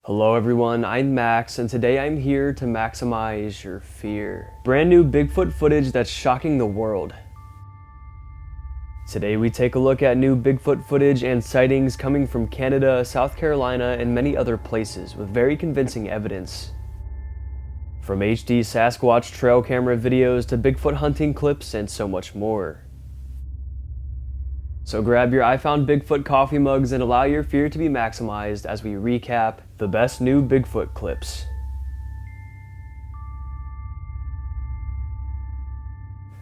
Hello everyone, I'm Max, and today I'm here to maximize your fear. Brand new Bigfoot footage that's shocking the world. Today we take a look at new Bigfoot footage and sightings coming from Canada, South Carolina, and many other places with very convincing evidence. From HD Sasquatch trail camera videos to Bigfoot hunting clips and so much more. So grab your I Found Bigfoot coffee mugs and allow your fear to be maximized as we recap the best new Bigfoot clips.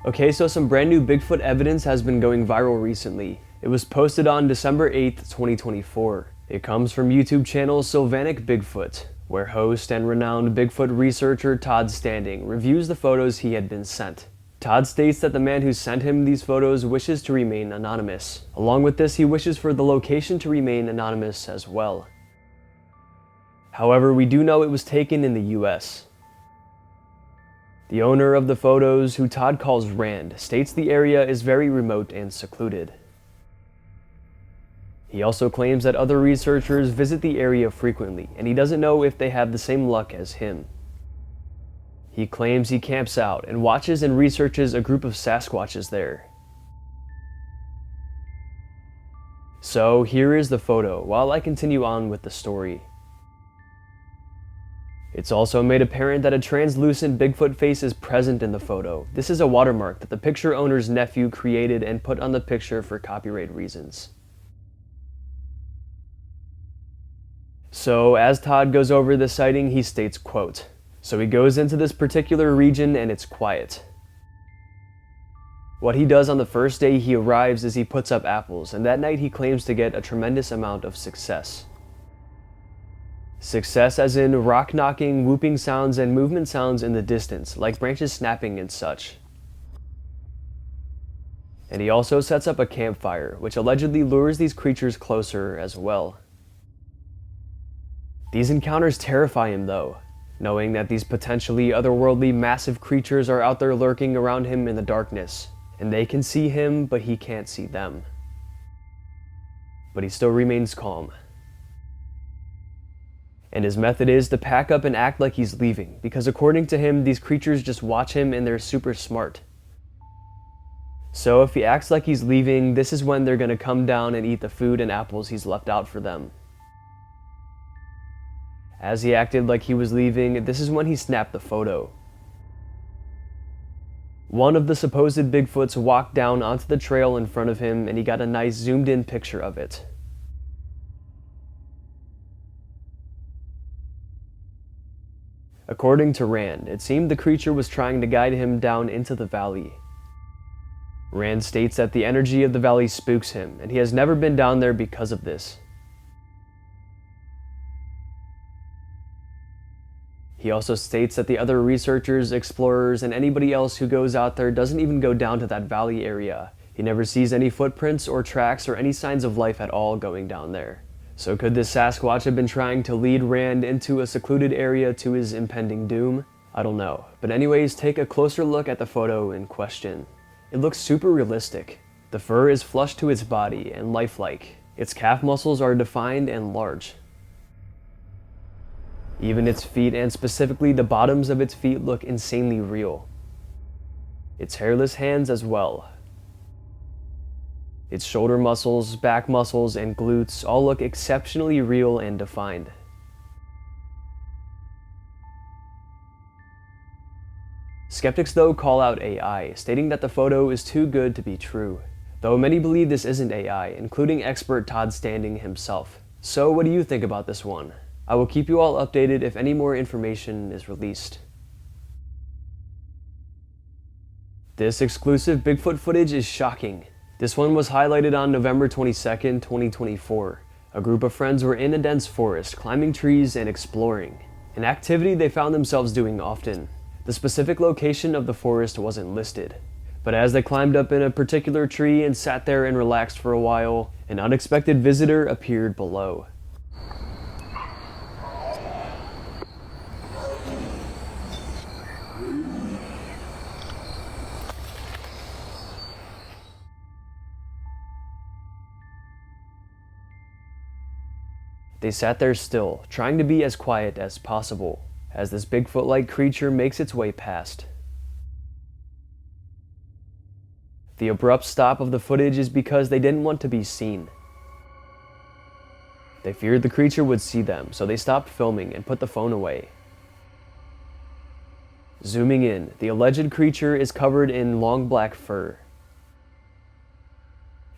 Okay, so some brand new Bigfoot evidence has been going viral recently. It was posted on December 8th, 2024. It comes from YouTube channel Sylvanic Bigfoot, where host and renowned Bigfoot researcher Todd Standing reviews the photos he had been sent. Todd states that the man who sent him these photos wishes to remain anonymous. Along with this, he wishes for the location to remain anonymous as well. However, we do know it was taken in the US. The owner of the photos, who Todd calls Rand, states the area is very remote and secluded. He also claims that other researchers visit the area frequently, and he doesn't know if they have the same luck as him. He claims he camps out and watches and researches a group of Sasquatches there. So here is the photo while I continue on with the story. It's also made apparent that a translucent Bigfoot face is present in the photo. This is a watermark that the picture owner's nephew created and put on the picture for copyright reasons. So as Todd goes over the sighting, he states, quote, "So he goes into this particular region and it's quiet. What he does on the first day he arrives is he puts up apples, and that night he claims to get a tremendous amount of success. Success as in rock knocking, whooping sounds, and movement sounds in the distance, like branches snapping and such. And he also sets up a campfire, which allegedly lures these creatures closer as well. These encounters terrify him though, knowing that these potentially otherworldly massive creatures are out there lurking around him in the darkness, and they can see him, but he can't see them. But he still remains calm. And his method is to pack up and act like he's leaving, because according to him, these creatures just watch him and they're super smart. So if he acts like he's leaving, this is when they're gonna come down and eat the food and apples he's left out for them. As he acted like he was leaving, this is when he snapped the photo. One of the supposed Bigfoots walked down onto the trail in front of him, and he got a nice zoomed in picture of it. According to Rand, it seemed the creature was trying to guide him down into the valley. Rand states that the energy of the valley spooks him, and he has never been down there because of this. He also states that the other researchers, explorers, and anybody else who goes out there doesn't even go down to that valley area. He never sees any footprints or tracks or any signs of life at all going down there. So could this Sasquatch have been trying to lead Rand into a secluded area to his impending doom? I don't know. But anyways, take a closer look at the photo in question. It looks super realistic. The fur is flush to its body and lifelike. Its calf muscles are defined and large. Even its feet, and specifically the bottoms of its feet, look insanely real. Its hairless hands as well. Its shoulder muscles, back muscles, and glutes all look exceptionally real and defined. Skeptics though call out AI, stating that the photo is too good to be true. Though many believe this isn't AI, including expert Todd Standing himself. So what do you think about this one? I will keep you all updated if any more information is released. This exclusive Bigfoot footage is shocking. This one was highlighted on November 22nd, 2024. A group of friends were in a dense forest, climbing trees and exploring, an activity they found themselves doing often. The specific location of the forest wasn't listed, but as they climbed up in a particular tree and sat there and relaxed for a while, an unexpected visitor appeared below. They sat there still, trying to be as quiet as possible, as this Bigfoot-like creature makes its way past. The abrupt stop of the footage is because they didn't want to be seen. They feared the creature would see them, so they stopped filming and put the phone away. Zooming in, the alleged creature is covered in long black fur.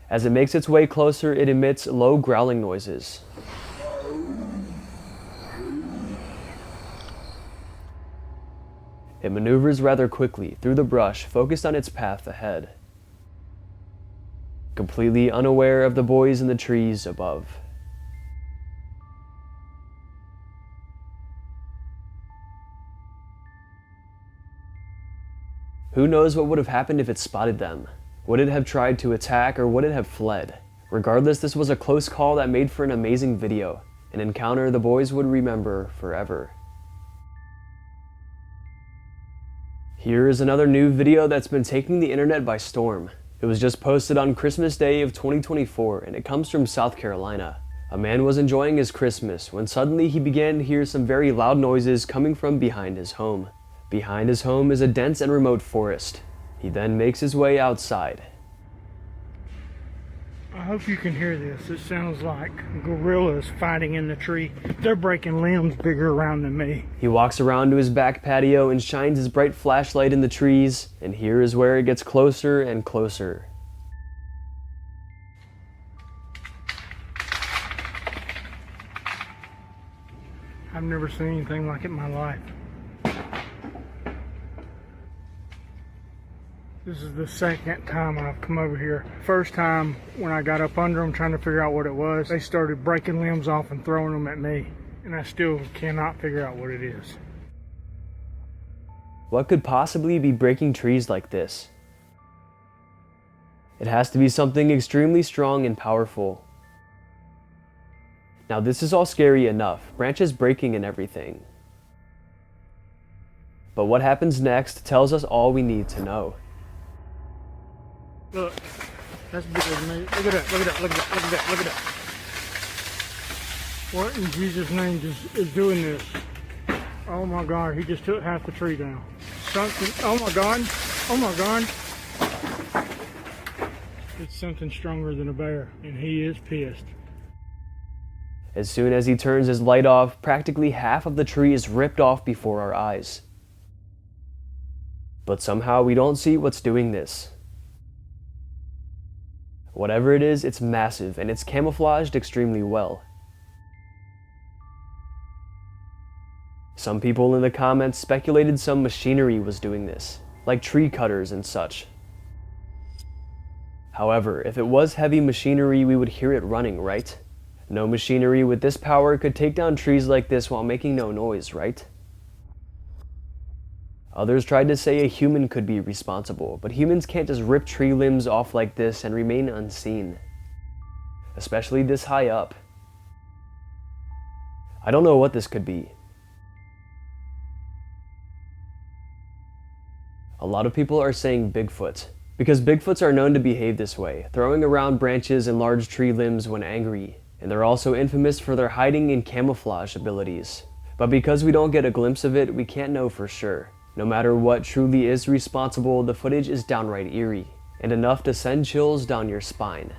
As it makes its way closer, it emits low growling noises. It maneuvers rather quickly through the brush, focused on its path ahead, completely unaware of the boys in the trees above. Who knows what would have happened if it spotted them? Would it have tried to attack, or would it have fled? Regardless, this was a close call that made for an amazing video, an encounter the boys would remember forever. Here is another new video that's been taking the internet by storm. It was just posted on Christmas Day of 2024, and it comes from South Carolina. A man was enjoying his Christmas when suddenly he began to hear some very loud noises coming from behind his home. Behind his home is a dense and remote forest. He then makes his way outside. I hope you can hear this. It sounds like gorillas fighting in the tree. They're breaking limbs bigger around than me. He walks around to his back patio and shines his bright flashlight in the trees, and here is where it gets closer and closer. I've never seen anything like it in my life. This is the second time I've come over here. First time, when I got up under them trying to figure out what it was, they started breaking limbs off and throwing them at me. And I still cannot figure out what it is. What could possibly be breaking trees like this? It has to be something extremely strong and powerful. Now this is all scary enough, branches breaking and everything. But what happens next tells us all we need to know. Look, that's bigger than me. Look at that, look at that, look at that, look at that, look at that. What in Jesus' name is doing this? Oh my God, he just took half the tree down. Something, oh my God, oh my God. It's something stronger than a bear, and he is pissed. As soon as he turns his light off, practically half of the tree is ripped off before our eyes. But somehow we don't see what's doing this. Whatever it is, it's massive, and it's camouflaged extremely well. Some people in the comments speculated some machinery was doing this, like tree cutters and such. However, if it was heavy machinery, we would hear it running, right? No machinery with this power could take down trees like this while making no noise, right? Others tried to say a human could be responsible, but humans can't just rip tree limbs off like this and remain unseen. Especially this high up. I don't know what this could be. A lot of people are saying Bigfoot, because Bigfoots are known to behave this way, throwing around branches and large tree limbs when angry, and they're also infamous for their hiding and camouflage abilities. But because we don't get a glimpse of it, we can't know for sure. No matter what truly is responsible, the footage is downright eerie, and enough to send chills down your spine.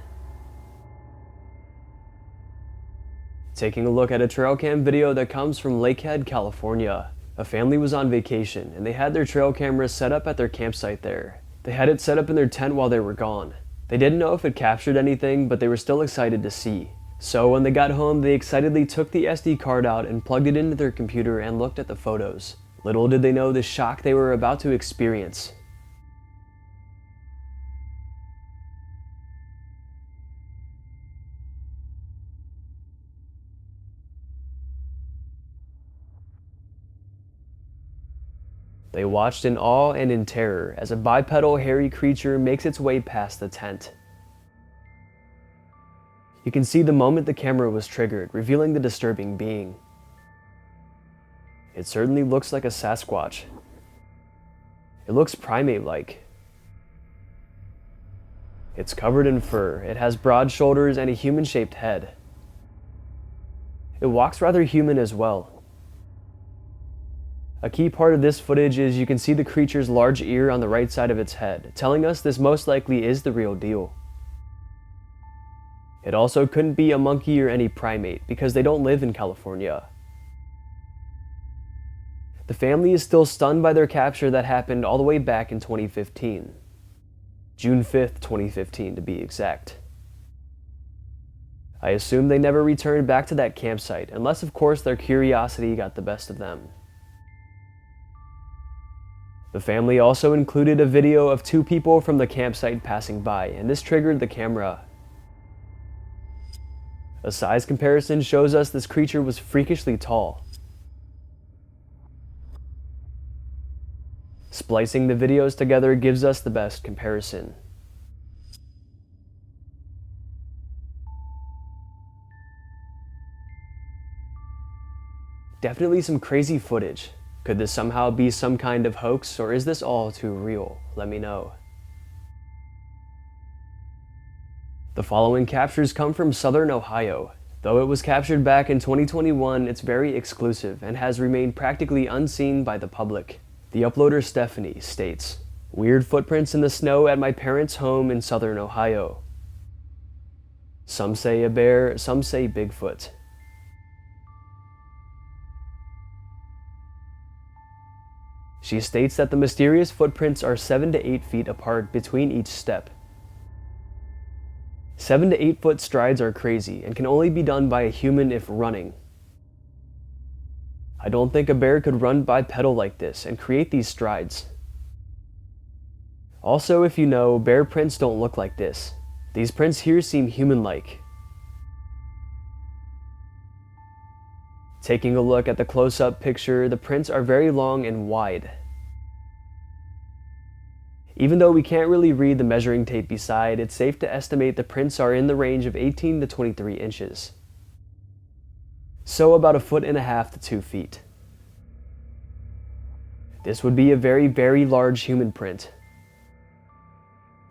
Taking a look at a trail cam video that comes from Lakehead, California. A family was on vacation, and they had their trail cameras set up at their campsite there. They had it set up in their tent while they were gone. They didn't know if it captured anything, but they were still excited to see. So when they got home, they excitedly took the SD card out and plugged it into their computer and looked at the photos. Little did they know the shock they were about to experience. They watched in awe and in terror as a bipedal hairy creature makes its way past the tent. You can see the moment the camera was triggered, revealing the disturbing being. It certainly looks like a sasquatch. It looks primate-like. It's covered in fur, it has broad shoulders and a human-shaped head. It walks rather human as well. A key part of this footage is you can see the creature's large ear on the right side of its head, telling us this most likely is the real deal. It also couldn't be a monkey or any primate because they don't live in California. The family is still stunned by their capture that happened all the way back in 2015. June 5th, 2015 to be exact. I assume they never returned back to that campsite, unless of course their curiosity got the best of them. The family also included a video of two people from the campsite passing by, and this triggered the camera. A size comparison shows us this creature was freakishly tall. Splicing the videos together gives us the best comparison. Definitely some crazy footage. Could this somehow be some kind of hoax, or is this all too real? Let me know. The following captures come from southern Ohio. Though it was captured back in 2021, it's very exclusive and has remained practically unseen by the public. The uploader Stephanie states, "Weird footprints in the snow at my parents' home in southern Ohio. Some say a bear, some say Bigfoot. She states that the mysterious footprints are 7 to 8 feet apart between each step. 7 to 8 foot strides are crazy and can only be done by a human if running. I don't think a bear could run bipedal like this and create these strides. Also, if you know, bear prints don't look like this. These prints here seem human-like." Taking a look at the close-up picture, the prints are very long and wide. Even though we can't really read the measuring tape beside, it's safe to estimate the prints are in the range of 18 to 23 inches. So about 1.5 to 2 feet. This would be a very, very large human print.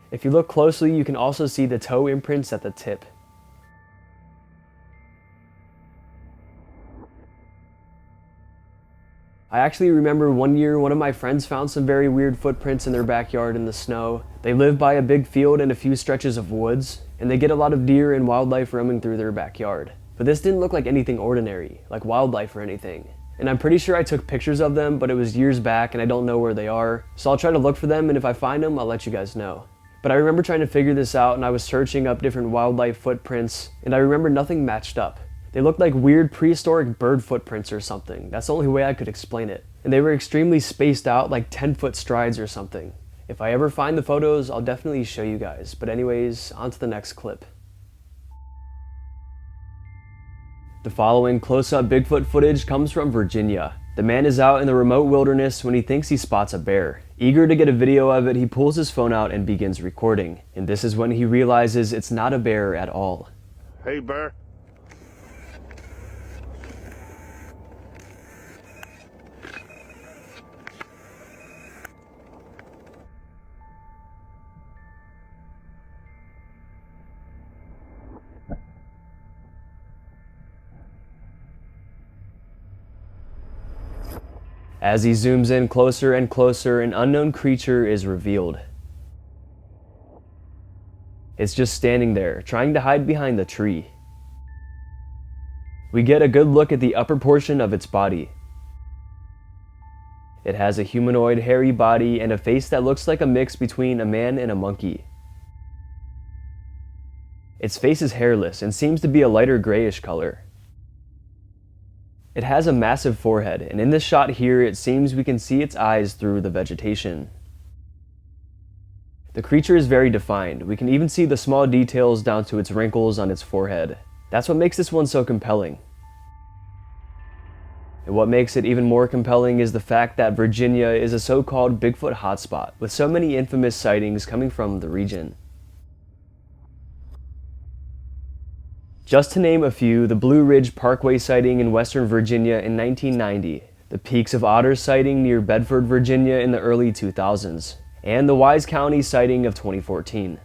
If you look closely, you can also see the toe imprints at the tip. I actually remember one year one of my friends found some very weird footprints in their backyard in the snow. They live by a big field and a few stretches of woods, and they get a lot of deer and wildlife roaming through their backyard. But this didn't look like anything ordinary, like wildlife or anything. And I'm pretty sure I took pictures of them, but it was years back and I don't know where they are. So I'll try to look for them, and if I find them, I'll let you guys know. But I remember trying to figure this out, and I was searching up different wildlife footprints, and I remember nothing matched up. They looked like weird prehistoric bird footprints or something. That's the only way I could explain it. And they were extremely spaced out, like 10-foot strides or something. If I ever find the photos, I'll definitely show you guys. But anyways, on to the next clip. The following close-up Bigfoot footage comes from Virginia. The man is out in the remote wilderness when he thinks he spots a bear. Eager to get a video of it, he pulls his phone out and begins recording. And this is when he realizes it's not a bear at all. Hey, bear. As he zooms in closer and closer, an unknown creature is revealed. It's just standing there, trying to hide behind the tree. We get a good look at the upper portion of its body. It has a humanoid hairy body and a face that looks like a mix between a man and a monkey. Its face is hairless and seems to be a lighter grayish color. It has a massive forehead, and in this shot here, it seems we can see its eyes through the vegetation. The creature is very defined. We can even see the small details down to its wrinkles on its forehead. That's what makes this one so compelling. And what makes it even more compelling is the fact that Virginia is a so-called Bigfoot hotspot, with so many infamous sightings coming from the region. Just to name a few, the Blue Ridge Parkway sighting in Western Virginia in 1990, the Peaks of Otter sighting near Bedford, Virginia in the early 2000s, and the Wise County sighting of 2014.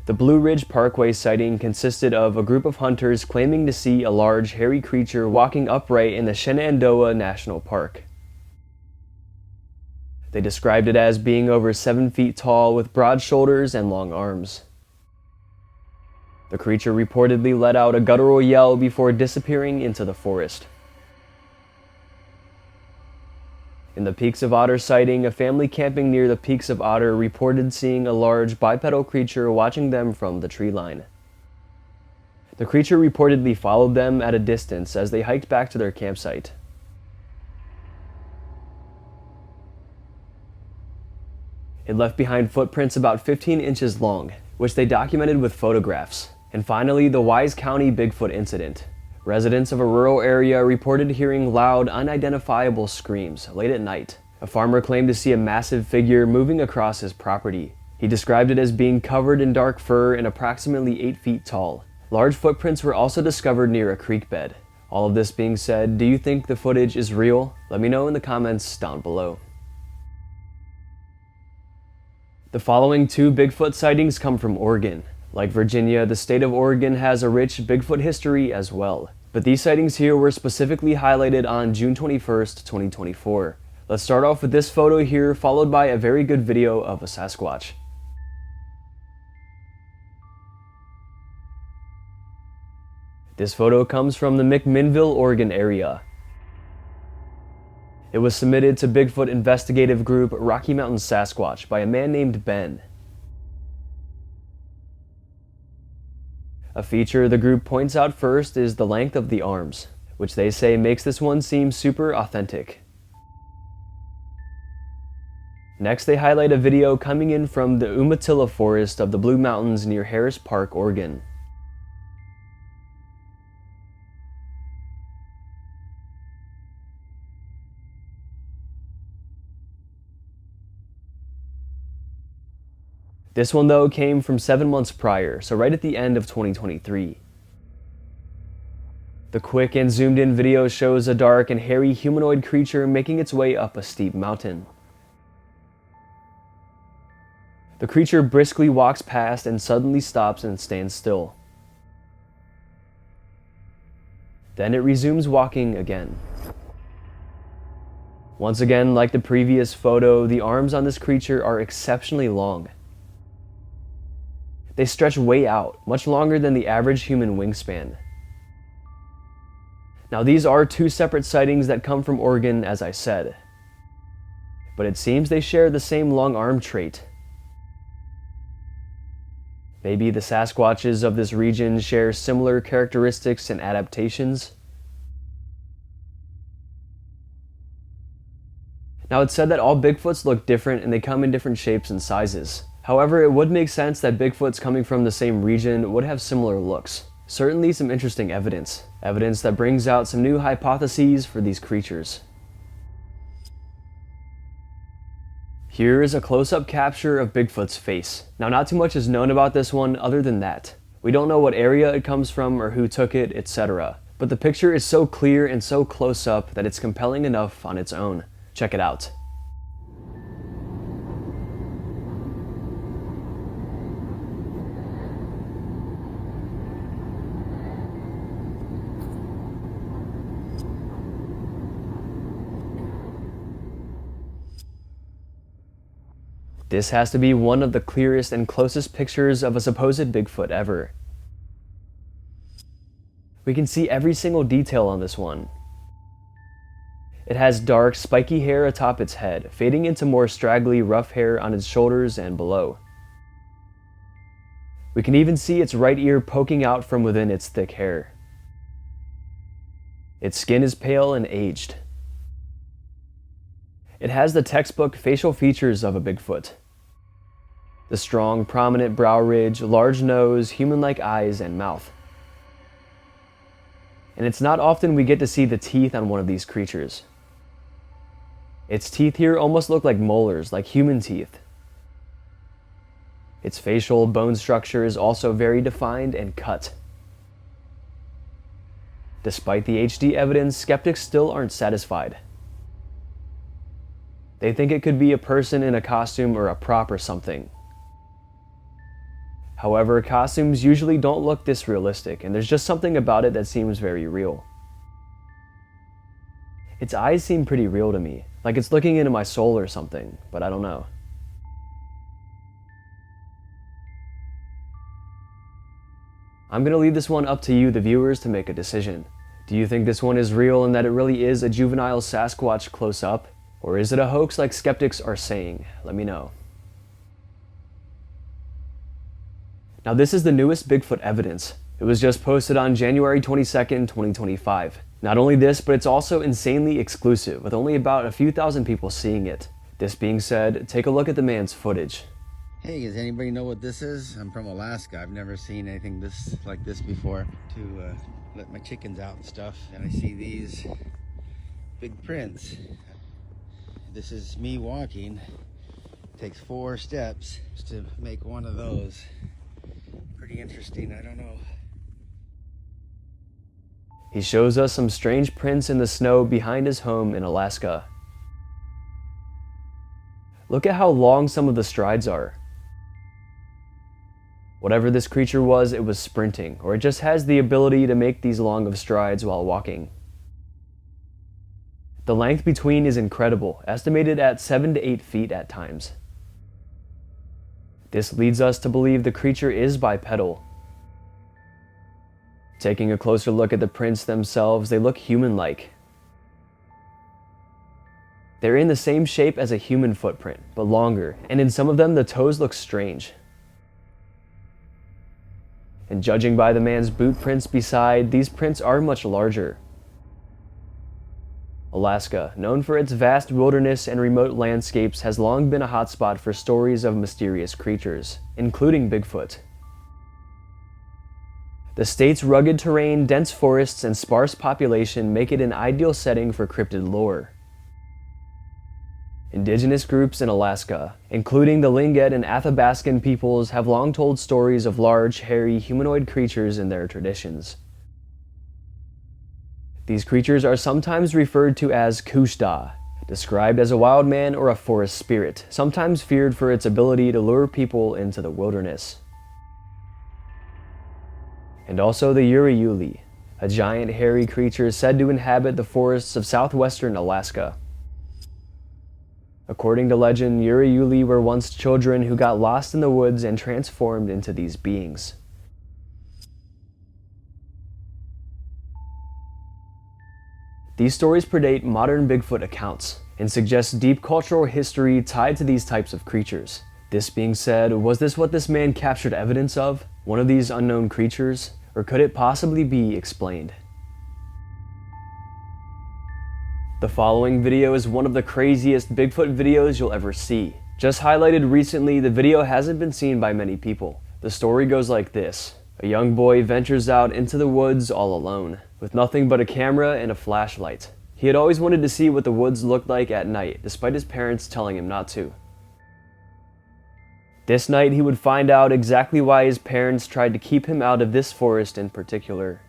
The Blue Ridge Parkway sighting consisted of a group of hunters claiming to see a large, hairy creature walking upright in the Shenandoah National Park. They described it as being over 7 feet tall with broad shoulders and long arms. The creature reportedly let out a guttural yell before disappearing into the forest. In the Peaks of Otter sighting, a family camping near the Peaks of Otter reported seeing a large bipedal creature watching them from the tree line. The creature reportedly followed them at a distance as they hiked back to their campsite. It left behind footprints about 15 inches long, which they documented with photographs. And finally, the Wise County Bigfoot incident. Residents of a rural area reported hearing loud, unidentifiable screams late at night. A farmer claimed to see a massive figure moving across his property. He described it as being covered in dark fur and approximately 8 feet tall. Large footprints were also discovered near a creek bed. All of this being said, do you think the footage is real? Let me know in the comments down below. The following 2 Bigfoot sightings come from Oregon. Like Virginia, the state of Oregon has a rich Bigfoot history as well. But these sightings here were specifically highlighted on June 21st, 2024. Let's start off with this photo here, followed by a very good video of a Sasquatch. This photo comes from the McMinnville, Oregon area. It was submitted to Bigfoot investigative group Rocky Mountain Sasquatch by a man named Ben. A feature the group points out first is the length of the arms, which they say makes this one seem super authentic. Next, they highlight a video coming in from the Umatilla Forest of the Blue Mountains near Harris Park, Oregon. This one though came from 7 months prior, so right at the end of 2023. The quick and zoomed in video shows a dark and hairy humanoid creature making its way up a steep mountain. The creature briskly walks past and suddenly stops and stands still. Then it resumes walking again. Once again, like the previous photo, the arms on this creature are exceptionally long. They stretch way out, much longer than the average human wingspan. Now these are 2 separate sightings that come from Oregon, as I said. But it seems they share the same long arm trait. Maybe the Sasquatches of this region share similar characteristics and adaptations. Now it's said that all Bigfoots look different and they come in different shapes and sizes. However, it would make sense that Bigfoots coming from the same region would have similar looks. Certainly some interesting evidence. Evidence that brings out some new hypotheses for these creatures. Here is a close-up capture of Bigfoot's face. Now, not too much is known about this one other than that. We don't know what area it comes from or who took it, etc. But the picture is so clear and so close up that it's compelling enough on its own. Check it out. This has to be one of the clearest and closest pictures of a supposed Bigfoot ever. We can see every single detail on this one. It has dark, spiky hair atop its head, fading into more straggly, rough hair on its shoulders and below. We can even see its right ear poking out from within its thick hair. Its skin is pale and aged. It has the textbook facial features of a Bigfoot. The strong, prominent brow ridge, large nose, human-like eyes, and mouth. And it's not often we get to see the teeth on one of these creatures. Its teeth here almost look like molars, like human teeth. Its facial bone structure is also very defined and cut. Despite the HD evidence, skeptics still aren't satisfied. They think it could be a person in a costume or a prop or something. However, costumes usually don't look this realistic, and there's just something about it that seems very real. Its eyes seem pretty real to me, like it's looking into my soul or something, but I don't know. I'm gonna leave this one up to you, the viewers, to make a decision. Do you think this one is real and that it really is a juvenile Sasquatch close up? Or is it a hoax like skeptics are saying? Let me know. Now this is the newest Bigfoot evidence. It was just posted on January 22nd, 2025. Not only this, but it's also insanely exclusive, with only about a few thousand people seeing it. This being said, take a look at the man's footage. Hey, does anybody know what this is? I'm from Alaska. I've never seen anything like this before. To let my chickens out and stuff, and I see these big prints. This is me walking. It takes 4 steps to make one of those. Pretty interesting, I don't know. He shows us some strange prints in the snow behind his home in Alaska. Look at how long some of the strides are. Whatever this creature was, it was sprinting, or it just has the ability to make these long of strides while walking. The length between is incredible, estimated at 7 to 8 feet at times. This leads us to believe the creature is bipedal. Taking a closer look at the prints themselves, they look human-like. They're in the same shape as a human footprint, but longer, and in some of them the toes look strange. And judging by the man's boot prints beside, these prints are much larger. Alaska, known for its vast wilderness and remote landscapes, has long been a hotspot for stories of mysterious creatures, including Bigfoot. The state's rugged terrain, dense forests, and sparse population make it an ideal setting for cryptid lore. Indigenous groups in Alaska, including the Tlingit and Athabascan peoples, have long told stories of large, hairy, humanoid creatures in their traditions. These creatures are sometimes referred to as Kushda, described as a wild man or a forest spirit, sometimes feared for its ability to lure people into the wilderness. And also the Yowie, a giant hairy creature said to inhabit the forests of southwestern Alaska. According to legend, Yowie were once children who got lost in the woods and transformed into these beings. These stories predate modern Bigfoot accounts and suggest deep cultural history tied to these types of creatures. This being said, was this what this man captured evidence of? One of these unknown creatures? Or could it possibly be explained? The following video is one of the craziest Bigfoot videos you'll ever see. Just highlighted recently, the video hasn't been seen by many people. The story goes like this. A young boy ventures out into the woods all alone, with nothing but a camera and a flashlight. He had always wanted to see what the woods looked like at night, despite his parents telling him not to. This night, he would find out exactly why his parents tried to keep him out of this forest in particular.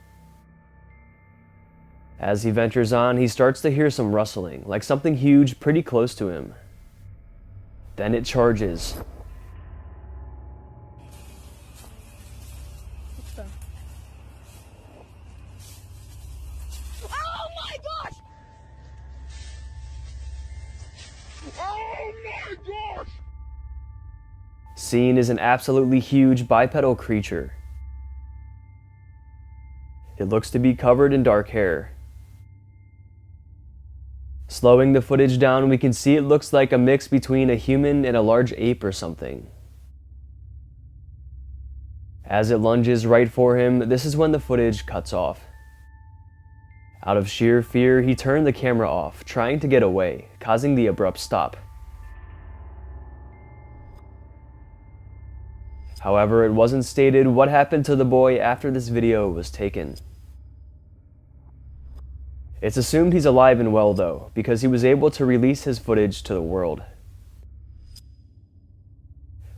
As he ventures on, he starts to hear some rustling, like something huge pretty close to him. Then it charges. Oh my gosh! Oh my gosh! Seen is an absolutely huge bipedal creature. It looks to be covered in dark hair. Slowing the footage down, we can see it looks like a mix between a human and a large ape or something. As it lunges right for him, this is when the footage cuts off. Out of sheer fear, he turned the camera off, trying to get away, causing the abrupt stop. However, it wasn't stated what happened to the boy after this video was taken. It's assumed he's alive and well though, because he was able to release his footage to the world.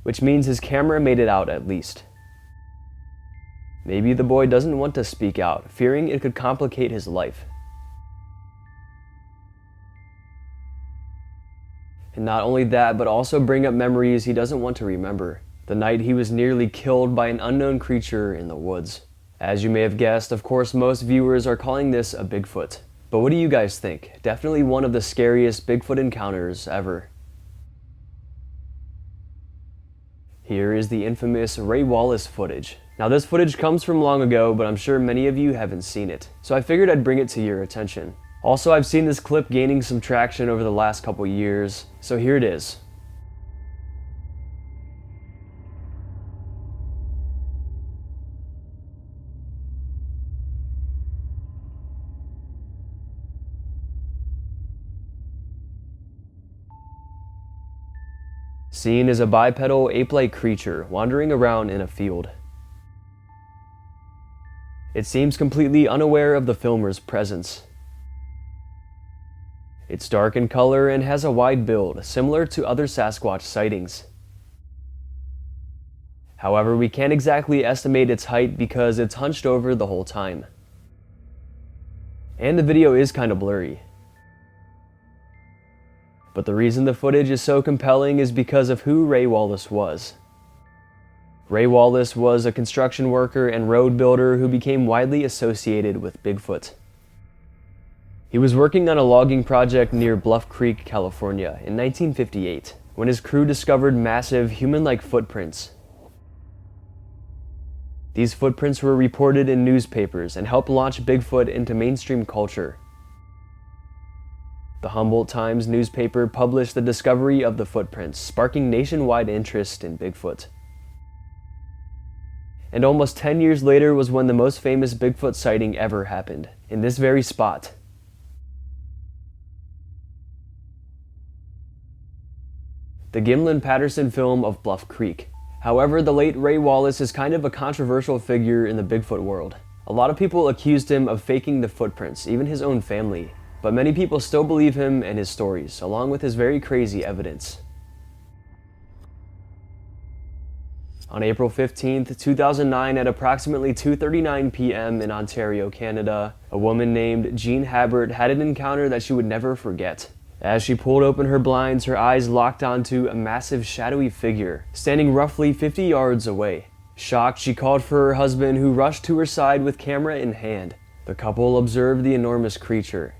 Which means his camera made it out at least. Maybe the boy doesn't want to speak out, fearing it could complicate his life. And not only that, but also bring up memories he doesn't want to remember. the night he was nearly killed by an unknown creature in the woods. As you may have guessed, of course, most viewers are calling this a Bigfoot. But what do you guys think? Definitely one of the scariest Bigfoot encounters ever. Here is the infamous Ray Wallace footage. Now this footage comes from long ago, but I'm sure many of you haven't seen it, so I figured I'd bring it to your attention. Also, I've seen this clip gaining some traction over the last couple years, so here it is. Seen as a bipedal ape-like creature wandering around in a field. It seems completely unaware of the filmer's presence. It's dark in color and has a wide build, similar to other Sasquatch sightings. However, we can't exactly estimate its height because it's hunched over the whole time. And the video is kind of blurry. But the reason the footage is so compelling is because of who Ray Wallace was. Ray Wallace was a construction worker and road builder who became widely associated with Bigfoot. He was working on a logging project near Bluff Creek, California in 1958, when his crew discovered massive human-like footprints. These footprints were reported in newspapers and helped launch Bigfoot into mainstream culture. The Humboldt Times newspaper published the discovery of the footprints, sparking nationwide interest in Bigfoot. And almost 10 years later was when the most famous Bigfoot sighting ever happened, in this very spot. The Gimlin-Patterson film of Bluff Creek. However, the late Ray Wallace is kind of a controversial figure in the Bigfoot world. A lot of people accused him of faking the footprints, even his own family. But many people still believe him and his stories, along with his very crazy evidence. On April 15th, 2009 at approximately 2:39 p.m. in Ontario, Canada, a woman named Jean Habert had an encounter that she would never forget. As she pulled open her blinds, her eyes locked onto a massive shadowy figure, standing roughly 50 yards away. Shocked, she called for her husband, who rushed to her side with camera in hand. The couple observed the enormous creature,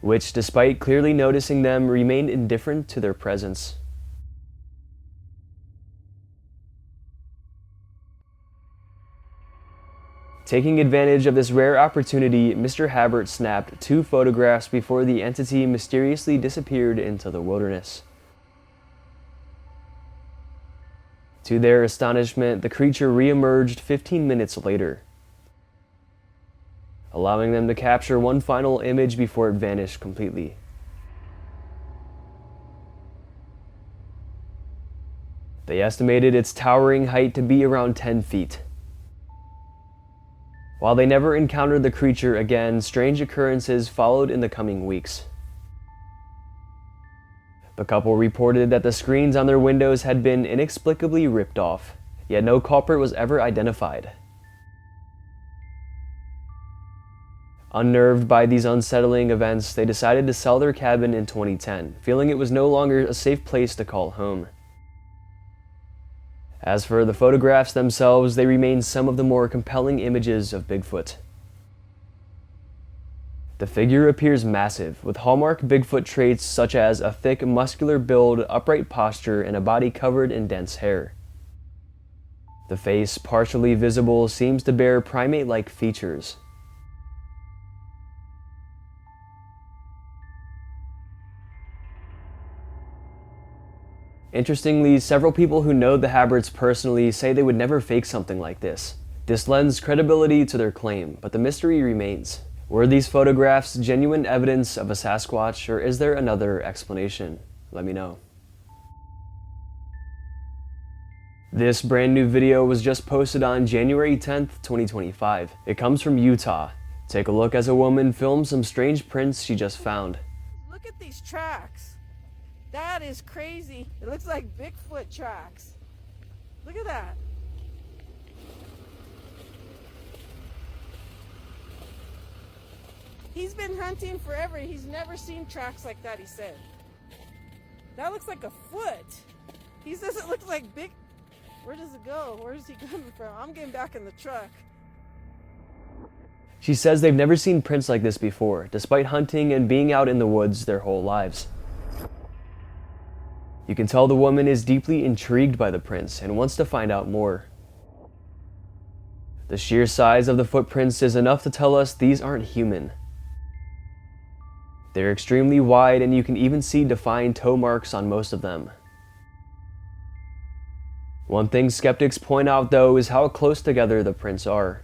which, despite clearly noticing them, remained indifferent to their presence. Taking advantage of this rare opportunity, Mr. Habert snapped 2 photographs before the entity mysteriously disappeared into the wilderness. To their astonishment, the creature re-emerged 15 minutes later, allowing them to capture one final image before it vanished completely. They estimated its towering height to be around 10 feet. While they never encountered the creature again, strange occurrences followed in the coming weeks. The couple reported that the screens on their windows had been inexplicably ripped off, yet no culprit was ever identified. Unnerved by these unsettling events, they decided to sell their cabin in 2010, feeling it was no longer a safe place to call home. As for the photographs themselves, they remain some of the more compelling images of Bigfoot. The figure appears massive, with hallmark Bigfoot traits such as a thick, muscular build, upright posture, and a body covered in dense hair. The face, partially visible, seems to bear primate-like features. Interestingly, several people who know the Haberts personally say they would never fake something like this. This lends credibility to their claim, but the mystery remains. Were these photographs genuine evidence of a Sasquatch, or is there another explanation? Let me know. This brand new video was just posted on January 10th, 2025. It comes from Utah. Take a look as a woman films some strange prints she just found. Look at these tracks. That is crazy. It looks like Bigfoot tracks. Look at that. He's been hunting forever. He's never seen tracks like that, he said. That looks like a foot. He says it looks like big. Where does it go? Where is he coming from? I'm getting back in the truck. She says they've never seen prints like this before, despite hunting and being out in the woods their whole lives. You can tell the woman is deeply intrigued by the prints and wants to find out more. The sheer size of the footprints is enough to tell us these aren't human. They're extremely wide, and you can even see defined toe marks on most of them. One thing skeptics point out, though, is how close together the prints are.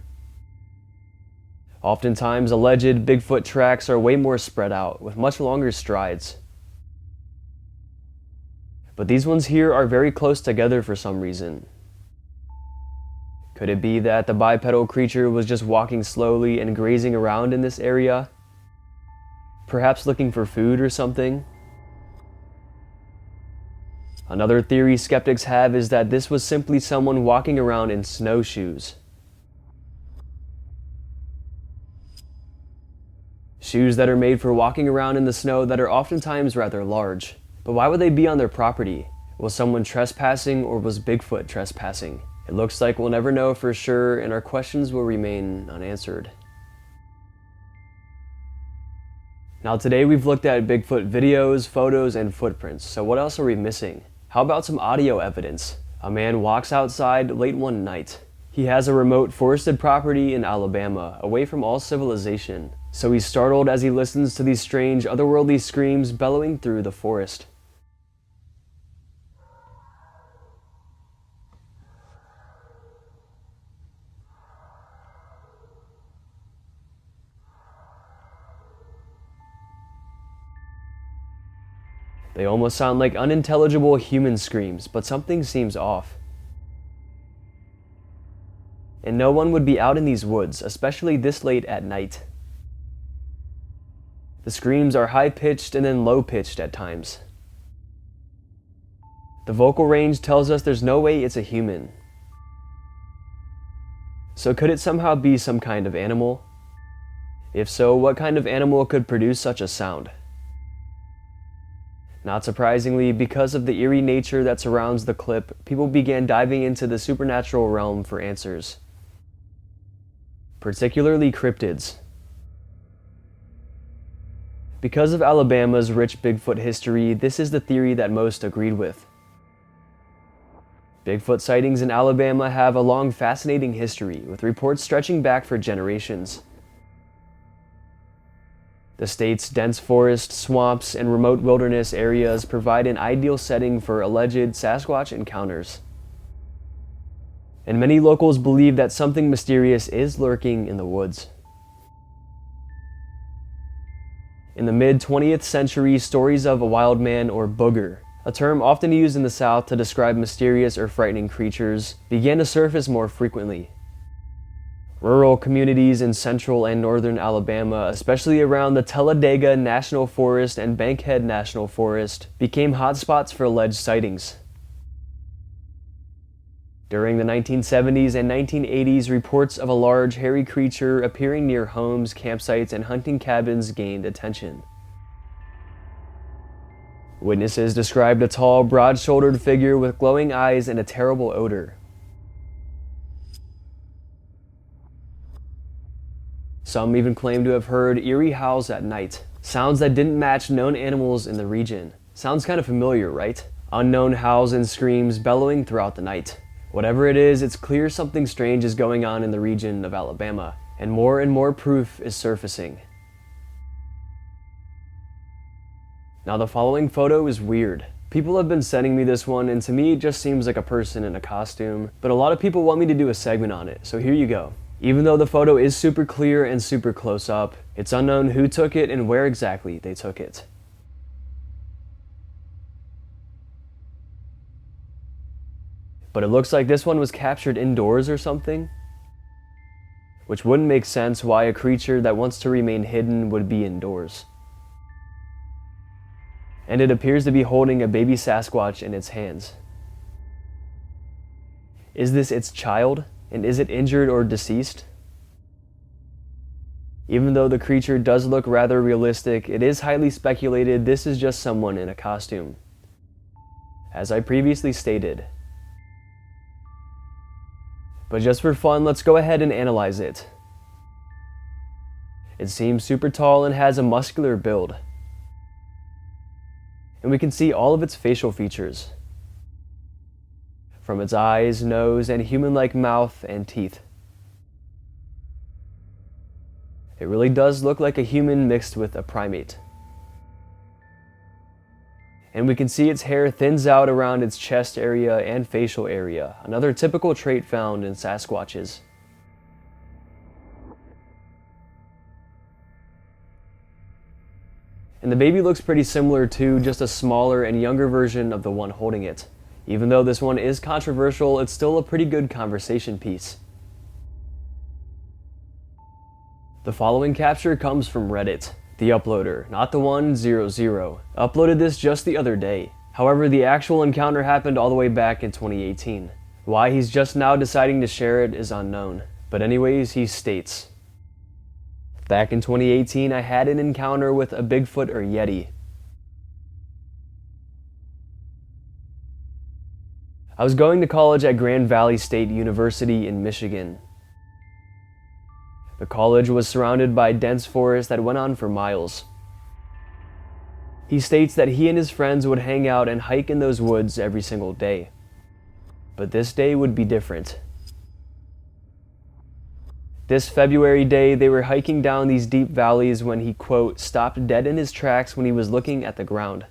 Oftentimes, alleged Bigfoot tracks are way more spread out, with much longer strides. But these ones here are very close together for some reason. Could it be that the bipedal creature was just walking slowly and grazing around in this area? Perhaps looking for food or something? Another theory skeptics have is that this was simply someone walking around in snowshoes. Shoes that are made for walking around in the snow that are oftentimes rather large. But why would they be on their property? Was someone trespassing, or was Bigfoot trespassing? It looks like we'll never know for sure, and our questions will remain unanswered. Now today we've looked at Bigfoot videos, photos, and footprints, so what else are we missing? How about some audio evidence? A man walks outside late one night. He has a remote forested property in Alabama, away from all civilization, so he's startled as he listens to these strange, otherworldly screams bellowing through the forest. They almost sound like unintelligible human screams, but something seems off. And no one would be out in these woods, especially this late at night. The screams are high-pitched and then low-pitched at times. The vocal range tells us there's no way it's a human. So could it somehow be some kind of animal? If so, what kind of animal could produce such a sound? Not surprisingly, because of the eerie nature that surrounds the clip, people began diving into the supernatural realm for answers. Particularly cryptids. Because of Alabama's rich Bigfoot history, this is the theory that most agreed with. Bigfoot sightings in Alabama have a long, fascinating history, with reports stretching back for generations. The state's dense forest, swamps, and remote wilderness areas provide an ideal setting for alleged Sasquatch encounters. And many locals believe that something mysterious is lurking in the woods. In the mid-20th century, stories of a wild man or booger, a term often used in the South to describe mysterious or frightening creatures, began to surface more frequently. Rural communities in central and northern Alabama, especially around the Talladega National Forest and Bankhead National Forest, became hotspots for alleged sightings. During the 1970s and 1980s, reports of a large, hairy creature appearing near homes, campsites, and hunting cabins gained attention. Witnesses described a tall, broad-shouldered figure with glowing eyes and a terrible odor. Some even claim to have heard eerie howls at night, sounds that didn't match known animals in the region. Sounds kind of familiar, right? Unknown howls and screams bellowing throughout the night. Whatever it is, it's clear something strange is going on in the region of Alabama, and more proof is surfacing. Now the following photo is weird. People have been sending me this one, and to me it just seems like a person in a costume, but a lot of people want me to do a segment on it, so here you go. Even though the photo is super clear and super close up, it's unknown who took it and where exactly they took it. But it looks like this one was captured indoors or something, which wouldn't make sense why a creature that wants to remain hidden would be indoors. And it appears to be holding a baby Sasquatch in its hands. Is this its child? And is it injured or deceased? Even though the creature does look rather realistic, it is highly speculated this is just someone in a costume. as I previously stated. But just for fun, let's go ahead and analyze it. It seems super tall and has a muscular build. And we can see all of its facial features, from its eyes, nose, and human-like mouth and teeth. It really does look like a human mixed with a primate. And we can see its hair thins out around its chest area and facial area, another typical trait found in Sasquatches. And the baby looks pretty similar to just a smaller and younger version of the one holding it. Even though this one is controversial, it's still a pretty good conversation piece. The following capture comes from Reddit. The uploader, not the 100, uploaded this just the other day. However, the actual encounter happened all the way back in 2018. Why he's just now deciding to share it is unknown. But anyways, he states, "Back in 2018, I had an encounter with a Bigfoot or Yeti. I was going to college at Grand Valley State University in Michigan. The college was surrounded by dense forest that went on for miles. He states that he and his friends would hang out and hike in those woods every single day. But this day would be different. This February day, they were hiking down these deep valleys when he, quote, stopped dead in his tracks when he was looking at the ground.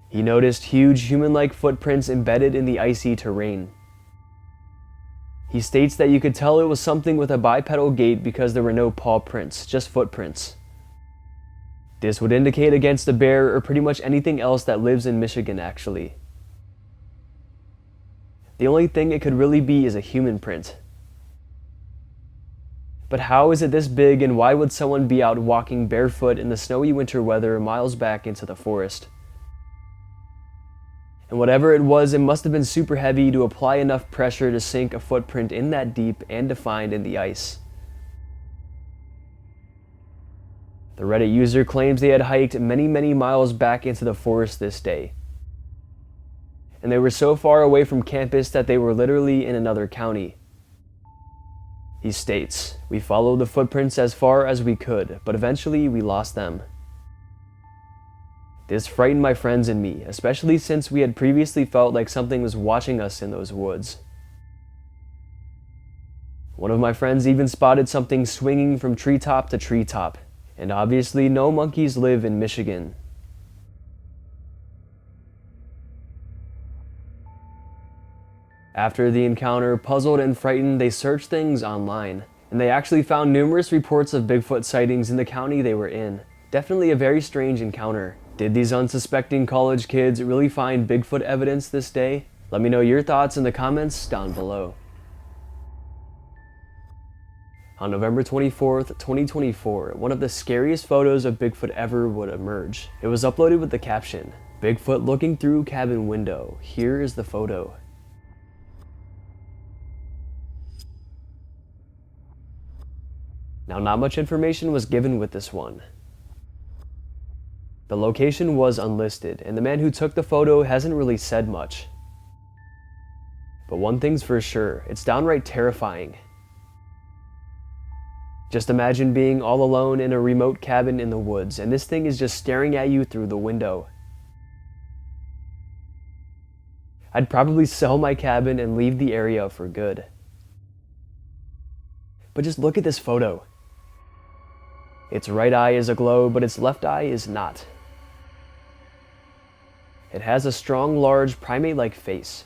He noticed huge human-like footprints embedded in the icy terrain. He states that you could tell it was something with a bipedal gait because there were no paw prints, just footprints. This would indicate against a bear or pretty much anything else that lives in Michigan, actually. The only thing it could really be is a human print. But how is it this big, and why would someone be out walking barefoot in the snowy winter weather miles back into the forest? And whatever it was, it must have been super heavy to apply enough pressure to sink a footprint in that deep and defined in the ice. The Reddit user claims they had hiked many miles back into the forest this day. And they were so far away from campus that they were literally in another county. He states, "We followed the footprints as far as we could, but eventually we lost them. This frightened my friends and me, especially since we had previously felt like something was watching us in those woods. One of my friends even spotted something swinging from treetop to treetop, and obviously no monkeys live in Michigan." After the encounter, puzzled and frightened, they searched things online, and they actually found numerous reports of Bigfoot sightings in the county they were in. Definitely a very strange encounter. Did these unsuspecting college kids really find Bigfoot evidence this day? Let me know your thoughts in the comments down below. On November 24th, 2024, one of the scariest photos of Bigfoot ever would emerge. It was uploaded with the caption, "Bigfoot looking through cabin window. Here is the photo." Now, not much information was given with this one. The location was unlisted, and the man who took the photo hasn't really said much. But one thing's for sure, it's downright terrifying. Just imagine being all alone in a remote cabin in the woods, and this thing is just staring at you through the window. I'd probably sell my cabin and leave the area for good. But just look at this photo. Its right eye is aglow, but its left eye is not. It has a strong, large, primate-like face.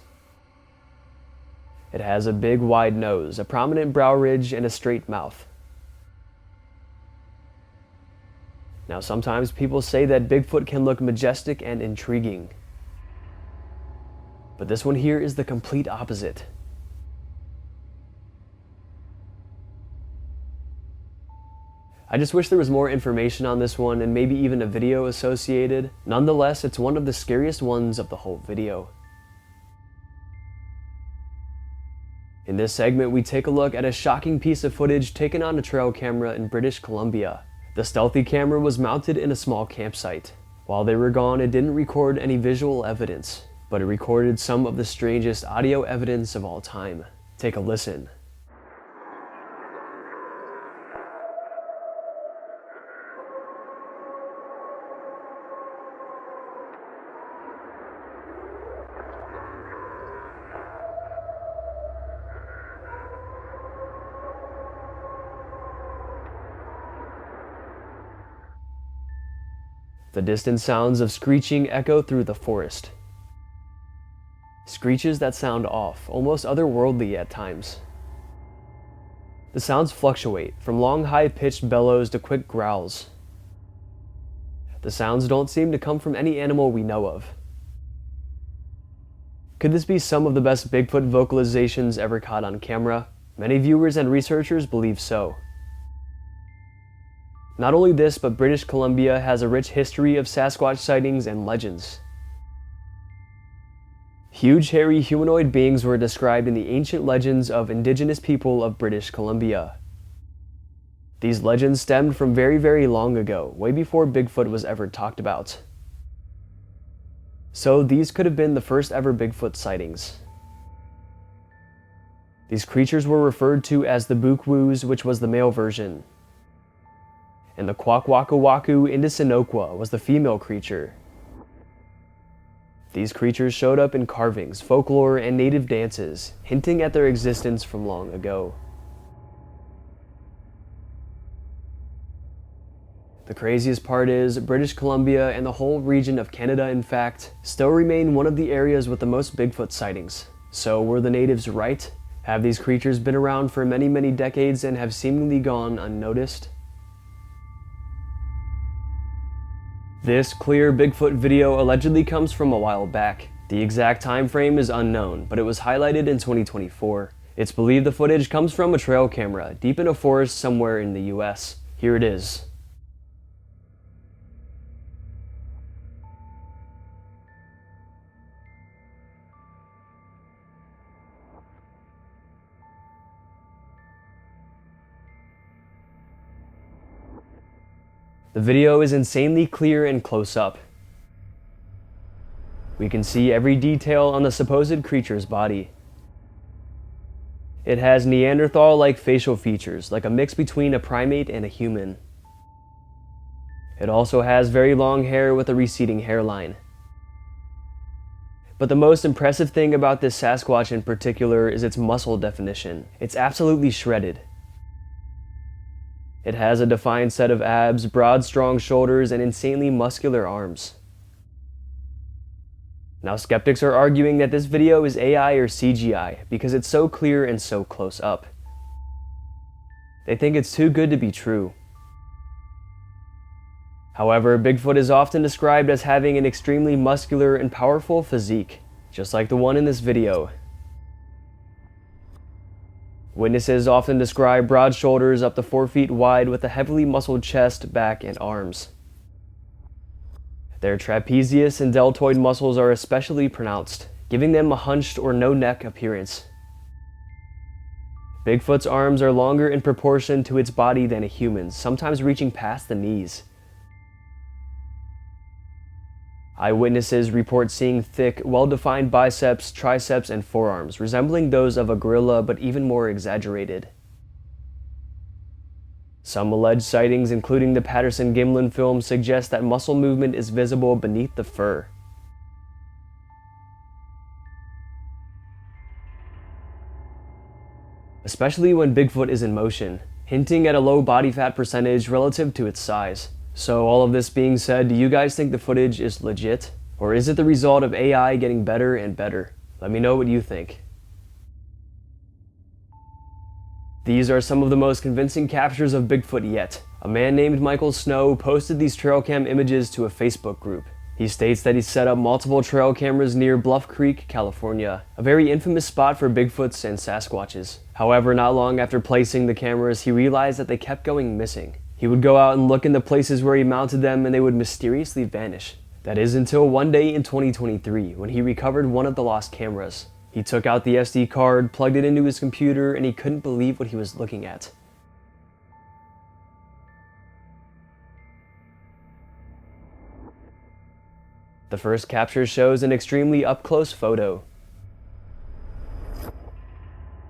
It has a big, wide nose, a prominent brow ridge, and a straight mouth. Now, sometimes people say that Bigfoot can look majestic and intriguing. But this one here is the complete opposite. I just wish there was more information on this one and maybe even a video associated. Nonetheless, it's one of the scariest ones of the whole video. In this segment, we take a look at a shocking piece of footage taken on a trail camera in British Columbia. The stealthy camera was mounted in a small campsite. While they were gone, it didn't record any visual evidence, but it recorded some of the strangest audio evidence of all time. Take a listen. The distant sounds of screeching echo through the forest. Screeches that sound off, almost otherworldly at times. The sounds fluctuate, from long high-pitched bellows to quick growls. The sounds don't seem to come from any animal we know of. Could this be some of the best Bigfoot vocalizations ever caught on camera? Many viewers and researchers believe so. Not only this, but British Columbia has a rich history of Sasquatch sightings and legends. Huge hairy humanoid beings were described in the ancient legends of indigenous people of British Columbia. These legends stemmed from very, very long ago, way before Bigfoot was ever talked about. So these could have been the first ever Bigfoot sightings. These creatures were referred to as the Bookwoos, which was the male version, and the Kwakwakawaku Indisinoqua was the female creature. These creatures showed up in carvings, folklore, and native dances, hinting at their existence from long ago. The craziest part is, British Columbia and the whole region of Canada, in fact, still remain one of the areas with the most Bigfoot sightings. So were the natives right? Have these creatures been around for many, many decades and have seemingly gone unnoticed? This clear Bigfoot video allegedly comes from a while back. The exact time frame is unknown, but it was highlighted in 2024. It's believed the footage comes from a trail camera deep in a forest somewhere in the US. Here it is. The video is insanely clear and close up. We can see every detail on the supposed creature's body. It has Neanderthal-like facial features, like a mix between a primate and a human. It also has very long hair with a receding hairline. But the most impressive thing about this Sasquatch in particular is its muscle definition. It's absolutely shredded. It has a defined set of abs, broad, strong shoulders, and insanely muscular arms. Now, skeptics are arguing that this video is AI or CGI because it's so clear and so close up. They think it's too good to be true. However, Bigfoot is often described as having an extremely muscular and powerful physique, just like the one in this video. Witnesses often describe broad shoulders up to 4 feet wide with a heavily muscled chest, back, and arms. Their trapezius and deltoid muscles are especially pronounced, giving them a hunched or no neck appearance. Bigfoot's arms are longer in proportion to its body than a human's, sometimes reaching past the knees. Eyewitnesses report seeing thick, well-defined biceps, triceps, and forearms, resembling those of a gorilla but even more exaggerated. Some alleged sightings, including the Patterson-Gimlin film, suggest that muscle movement is visible beneath the fur. Especially when Bigfoot is in motion, hinting at a low body fat percentage relative to its size. So all of this being said, do you guys think the footage is legit? Or is it the result of AI getting better and better? Let me know what you think. These are some of the most convincing captures of Bigfoot yet. A man named Michael Snow posted these trail cam images to a Facebook group. He states that he set up multiple trail cameras near Bluff Creek, California, a very infamous spot for Bigfoots and Sasquatches. However, not long after placing the cameras, he realized that they kept going missing. He would go out and look in the places where he mounted them and they would mysteriously vanish. That is until one day in 2023 when he recovered one of the lost cameras. He took out the SD card, plugged it into his computer, and he couldn't believe what he was looking at. The first capture shows an extremely up-close photo.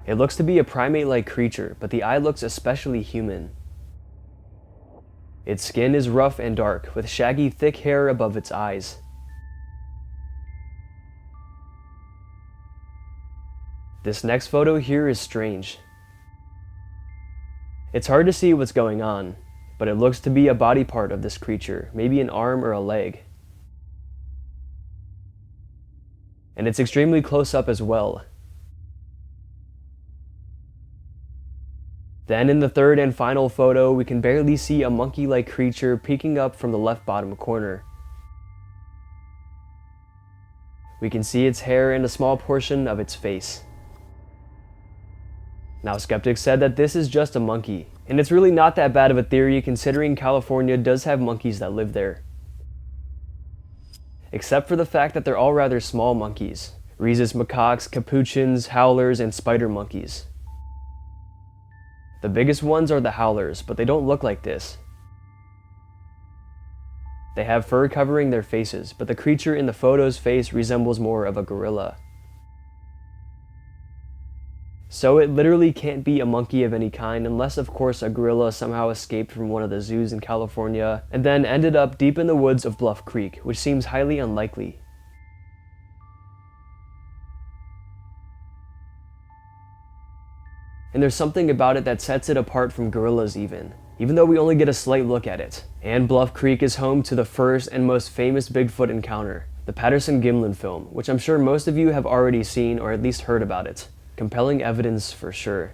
It looks to be a primate-like creature, but the eye looks especially human. Its skin is rough and dark, with shaggy, thick hair above its eyes. This next photo here is strange. It's hard to see what's going on, but it looks to be a body part of this creature, maybe an arm or a leg. And it's extremely close up as well. Then in the third and final photo, we can barely see a monkey-like creature peeking up from the left bottom corner. We can see its hair and a small portion of its face. Now, skeptics said that this is just a monkey, and it's really not that bad of a theory considering California does have monkeys that live there. Except for the fact that they're all rather small monkeys: rhesus macaques, capuchins, howlers, and spider monkeys. The biggest ones are the howlers, but they don't look like this. They have fur covering their faces, but the creature in the photo's face resembles more of a gorilla. So it literally can't be a monkey of any kind, unless of course a gorilla somehow escaped from one of the zoos in California and then ended up deep in the woods of Bluff Creek, which seems highly unlikely. And there's something about it that sets it apart from gorillas even though we only get a slight look at it. And Bluff Creek is home to the first and most famous Bigfoot encounter, the Patterson-Gimlin film, which I'm sure most of you have already seen or at least heard about it. Compelling evidence for sure.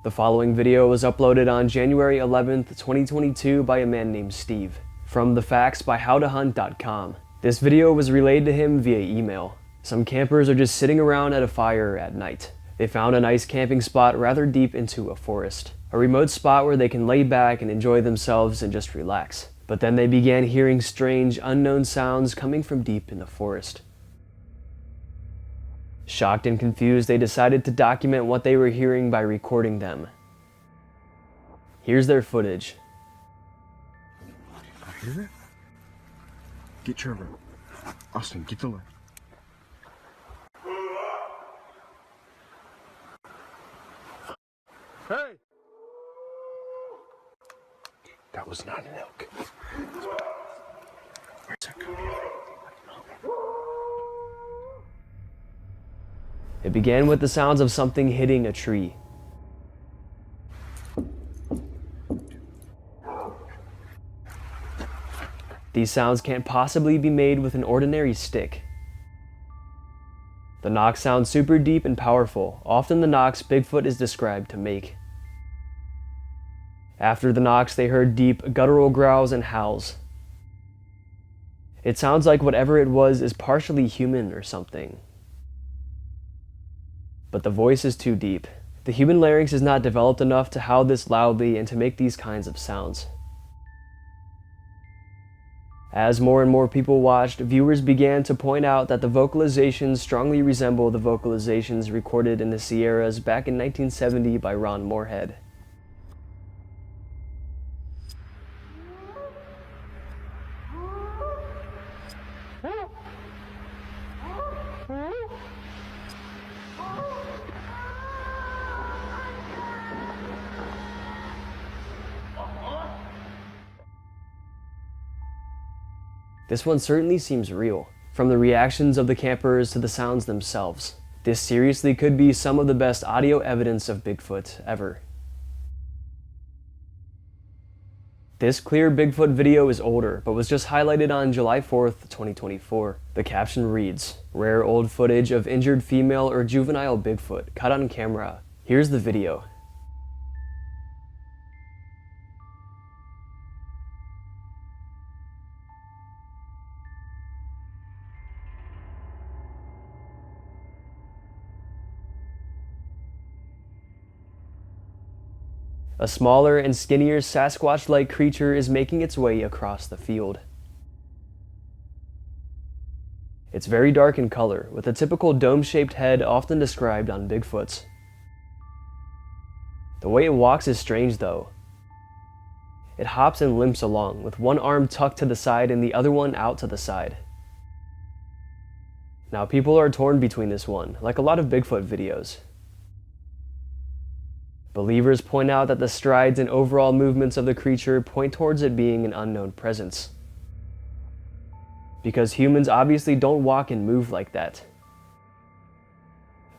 The following video was uploaded on January 11th, 2022 by a man named Steve, from thefactsbyhowtohunt.com. This video was relayed to him via email. Some campers are just sitting around at a fire at night. They found a nice camping spot rather deep into a forest, a remote spot where they can lay back and enjoy themselves and just relax. But then they began hearing strange, unknown sounds coming from deep in the forest. Shocked and confused, they decided to document what they were hearing by recording them. Here's their footage. I hear it. Get Trevor. Austin, get the light. Hey! That was not an elk. Where's that coming from? It began with the sounds of something hitting a tree. These sounds can't possibly be made with an ordinary stick. The knocks sound super deep and powerful, often the knocks Bigfoot is described to make. After the knocks, they heard deep, guttural growls and howls. It sounds like whatever it was is partially human or something. But the voice is too deep. The human larynx is not developed enough to howl this loudly and to make these kinds of sounds. As more and more people watched, viewers began to point out that the vocalizations strongly resemble the vocalizations recorded in the Sierras back in 1970 by Ron Moorhead. This one certainly seems real, from the reactions of the campers to the sounds themselves. This seriously could be some of the best audio evidence of Bigfoot ever. This clear Bigfoot video is older, but was just highlighted on July 4th, 2024. The caption reads, "Rare old footage of injured female or juvenile Bigfoot caught on camera. Here's the video." A smaller and skinnier Sasquatch-like creature is making its way across the field. It's very dark in color, with a typical dome-shaped head often described on Bigfoots. The way it walks is strange though. It hops and limps along, with one arm tucked to the side and the other one out to the side. Now people are torn between this one, like a lot of Bigfoot videos. Believers point out that the strides and overall movements of the creature point towards it being an unknown presence, because humans obviously don't walk and move like that.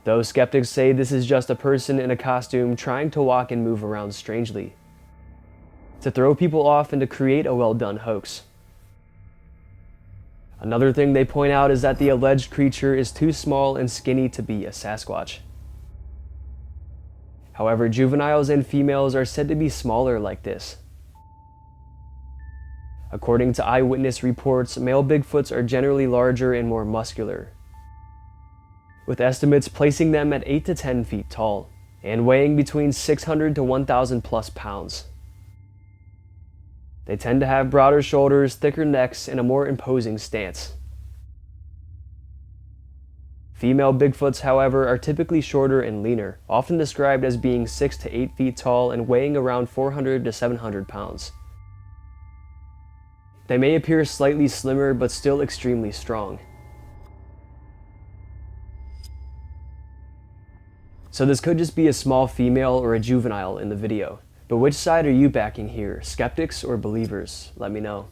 Though skeptics say this is just a person in a costume trying to walk and move around strangely, to throw people off and to create a well-done hoax. Another thing they point out is that the alleged creature is too small and skinny to be a Sasquatch. However, juveniles and females are said to be smaller like this. According to eyewitness reports, male Bigfoots are generally larger and more muscular, with estimates placing them at 8 to 10 feet tall and weighing between 600 to 1,000 plus pounds. They tend to have broader shoulders, thicker necks, and a more imposing stance. Female Bigfoots, however, are typically shorter and leaner, often described as being 6 to 8 feet tall and weighing around 400 to 700 pounds. They may appear slightly slimmer, but still extremely strong. So this could just be a small female or a juvenile in the video. But which side are you backing here, skeptics or believers? Let me know.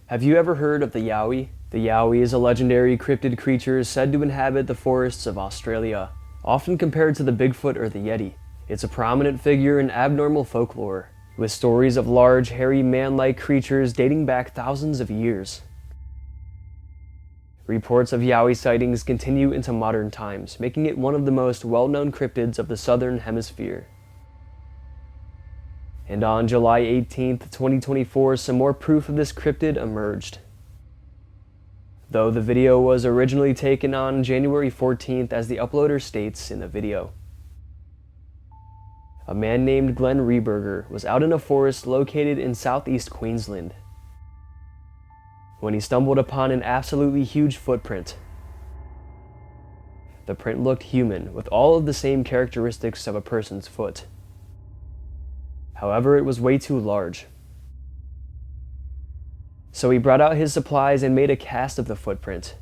Have you ever heard of the Yowie? The Yowie is a legendary cryptid creature said to inhabit the forests of Australia, often compared to the Bigfoot or the Yeti. It's a prominent figure in abnormal folklore, with stories of large, hairy, man-like creatures dating back thousands of years. Reports of Yowie sightings continue into modern times, making it one of the most well-known cryptids of the southern hemisphere. And on July 18th, 2024, some more proof of this cryptid emerged. Though the video was originally taken on January 14th, as the uploader states in the video. A man named Glenn Rehberger was out in a forest located in southeast Queensland when he stumbled upon an absolutely huge footprint. The print looked human, with all of the same characteristics of a person's foot. However, it was way too large. So he brought out his supplies and made a cast of the footprint.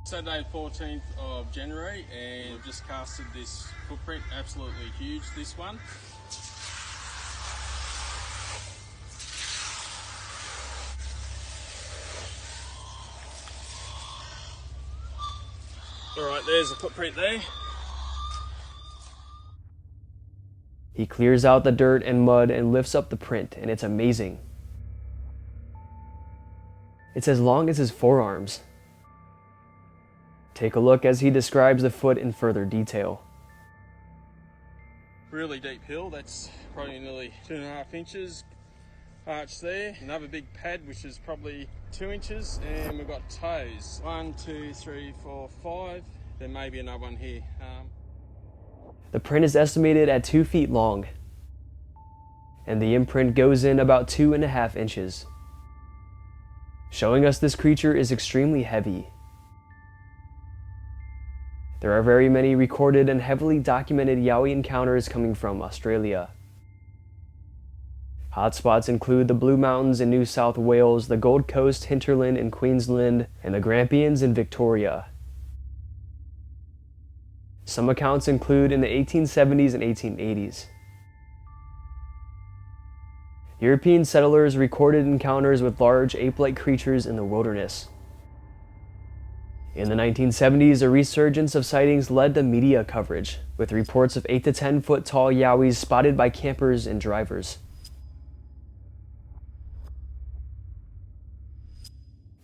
Saturday 14th of January, and I've just casted this footprint, absolutely huge, this one. Alright, there's the footprint there. He clears out the dirt and mud and lifts up the print, and it's amazing. It's as long as his forearms. Take a look as he describes the foot in further detail. Really deep hill, that's probably nearly 2.5 inches arch there. Another big pad which is probably 2 inches, and we've got toes. 1, 2, 3, 4, 5. There may be another one here. The print is estimated at 2 feet long, and the imprint goes in about 2.5 inches, showing us this creature is extremely heavy. There are very many recorded and heavily documented Yowie encounters coming from Australia. Hotspots include the Blue Mountains in New South Wales, the Gold Coast hinterland in Queensland, and the Grampians in Victoria. Some accounts include in the 1870s and 1880s. European settlers recorded encounters with large ape-like creatures in the wilderness. In the 1970s, a resurgence of sightings led to media coverage, with reports of 8 to 10 foot tall Yowies spotted by campers and drivers.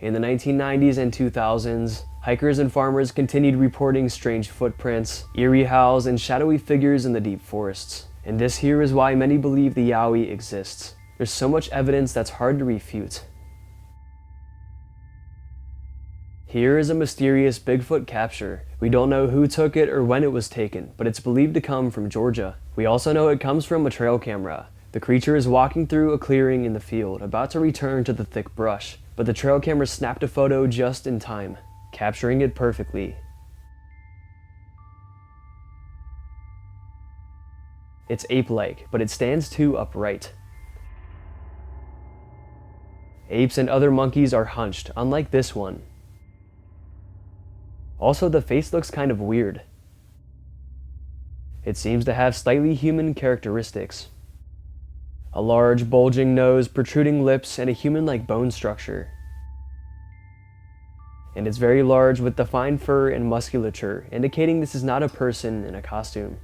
In the 1990s and 2000s, hikers and farmers continued reporting strange footprints, eerie howls, and shadowy figures in the deep forests. And this here is why many believe the Yowie exists. There's so much evidence that's hard to refute. Here is a mysterious Bigfoot capture. We don't know who took it or when it was taken, but it's believed to come from Georgia. We also know it comes from a trail camera. The creature is walking through a clearing in the field, about to return to the thick brush, but the trail camera snapped a photo just in time, capturing it perfectly. It's ape-like, but it stands too upright. Apes and other monkeys are hunched, unlike this one. Also, the face looks kind of weird. It seems to have slightly human characteristics. A large, bulging nose, protruding lips, and a human-like bone structure. And it's very large with defined fur and musculature, indicating this is not a person in a costume.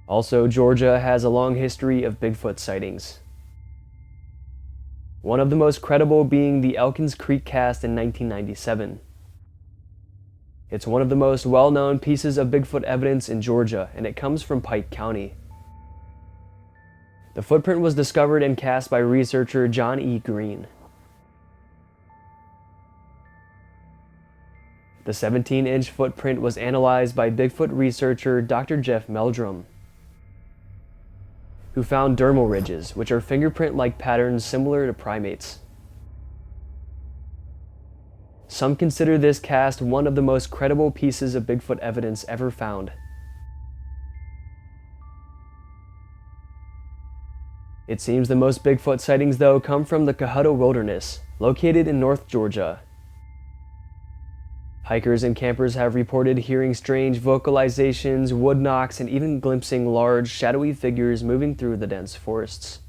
Also, Georgia has a long history of Bigfoot sightings. One of the most credible being the Elkins Creek cast in 1997. It's one of the most well-known pieces of Bigfoot evidence in Georgia, and it comes from Pike County. The footprint was discovered and cast by researcher John E. Green. The 17-inch footprint was analyzed by Bigfoot researcher Dr. Jeff Meldrum, who found dermal ridges, which are fingerprint-like patterns similar to primates. Some consider this cast one of the most credible pieces of Bigfoot evidence ever found. It seems the most Bigfoot sightings, though, come from the Cohutta Wilderness, located in North Georgia. Hikers and campers have reported hearing strange vocalizations, wood knocks, and even glimpsing large, shadowy figures moving through the dense forests.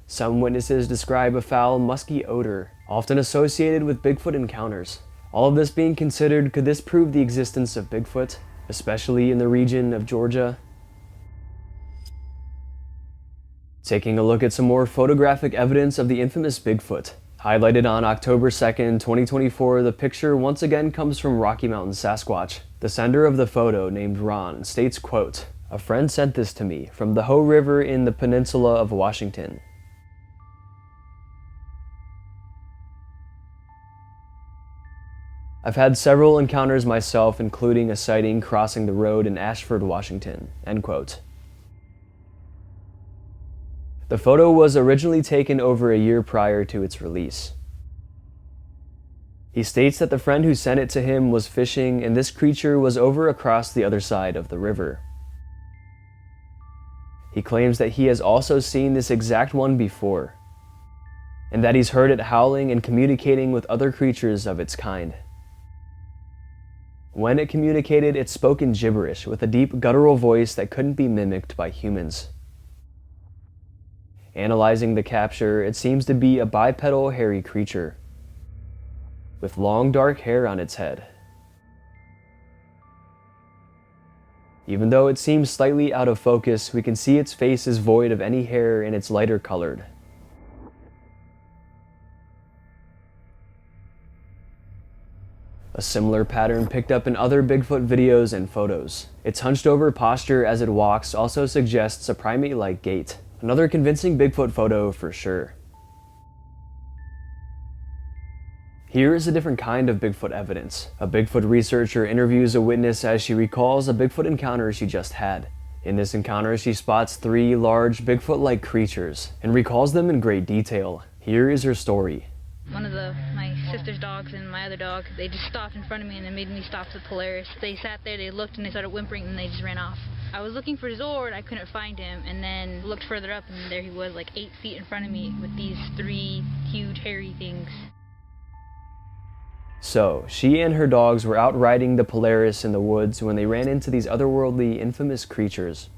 Some witnesses describe a foul, musky odor, often associated with Bigfoot encounters. All of this being considered, could this prove the existence of Bigfoot, especially in the region of Georgia? Taking a look at some more photographic evidence of the infamous Bigfoot. Highlighted on October 2nd, 2024, the picture once again comes from Rocky Mountain Sasquatch. The sender of the photo, named Ron, states, quote, "A friend sent this to me from the Hoh River in the peninsula of Washington. I've had several encounters myself, including a sighting crossing the road in Ashford, Washington." End quote. The photo was originally taken over a year prior to its release. He states that the friend who sent it to him was fishing and this creature was over across the other side of the river. He claims that he has also seen this exact one before, and that he's heard it howling and communicating with other creatures of its kind. When it communicated, it spoke in gibberish with a deep guttural voice that couldn't be mimicked by humans. Analyzing the capture, it seems to be a bipedal hairy creature with long dark hair on its head. Even though it seems slightly out of focus, we can see its face is void of any hair and it's lighter colored. A similar pattern picked up in other Bigfoot videos and photos. Its hunched over posture as it walks also suggests a primate-like gait. Another convincing Bigfoot photo for sure. Here is a different kind of Bigfoot evidence. A Bigfoot researcher interviews a witness as she recalls a Bigfoot encounter she just had. In this encounter, she spots 3 large Bigfoot-like creatures and recalls them in great detail. Here is her story. One of my sister's dogs and my other dog, they just stopped in front of me and they made me stop the Polaris. They sat there, they looked, and they started whimpering, and they just ran off. I was looking for Zord, I couldn't find him, and then looked further up, and there he was, like 8 feet in front of me with these 3 huge hairy things. So, she and her dogs were out riding the Polaris in the woods when they ran into these otherworldly, infamous creatures.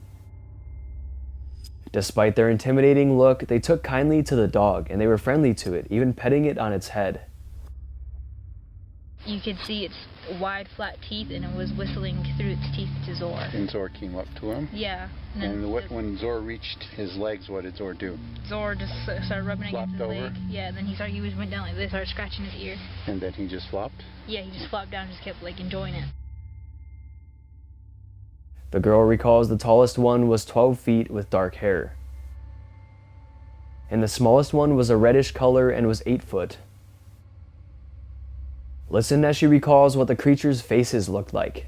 Despite their intimidating look, they took kindly to the dog, and they were friendly to it, even petting it on its head. You could see its wide, flat teeth, and it was whistling through its teeth to Zor. And Zor came up to him? Yeah. And when Zor reached his legs, what did Zor do? Zor just started rubbing against his Flopped leg. over? Yeah, then he went down like this, started scratching his ear. And then he just flopped? Yeah, he just flopped down and just kept like enjoying it. The girl recalls the tallest one was 12 feet with dark hair. And the smallest one was a reddish color and was 8 foot. Listen as she recalls what the creature's faces looked like.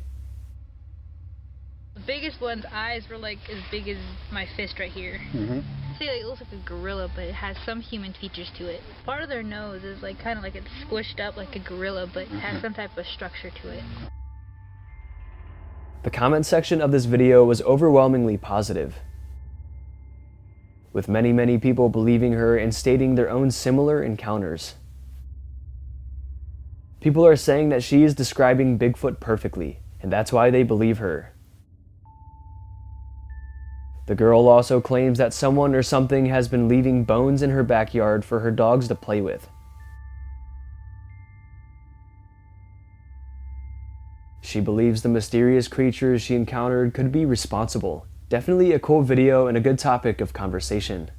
The biggest one's eyes were like as big as my fist right here. Mm-hmm. See, like, it looks like a gorilla, but it has some human features to it. Part of their nose is like kind of like it's squished up like a gorilla, but it has some type of structure to it. The comment section of this video was overwhelmingly positive, with many people believing her and stating their own similar encounters. People are saying that she is describing Bigfoot perfectly, and that's why they believe her. The girl also claims that someone or something has been leaving bones in her backyard for her dogs to play with. She believes the mysterious creatures she encountered could be responsible. Definitely a cool video and a good topic of conversation.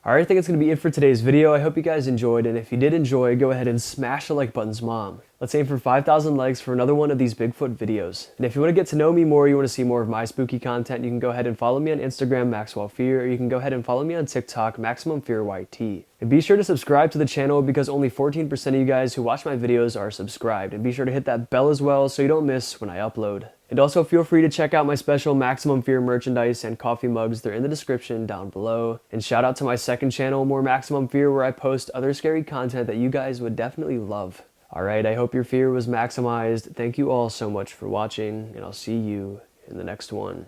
Alright, I think it's going to be it for today's video. I hope you guys enjoyed, and if you did enjoy, go ahead and smash the like button's mom. Let's aim for 5,000 likes for another one of these Bigfoot videos. And if you want to get to know me more, you want to see more of my spooky content, you can go ahead and follow me on Instagram, MaxwellFear, or you can go ahead and follow me on TikTok, MaximumFearYT. And be sure to subscribe to the channel because only 14% of you guys who watch my videos are subscribed. And be sure to hit that bell as well so you don't miss when I upload. And also feel free to check out my special Maximum Fear merchandise and coffee mugs. They're in the description down below. And shout out to my second channel, More Maximum Fear, where I post other scary content that you guys would definitely love. Alright, I hope your fear was maximized. Thank you all so much for watching, and I'll see you in the next one.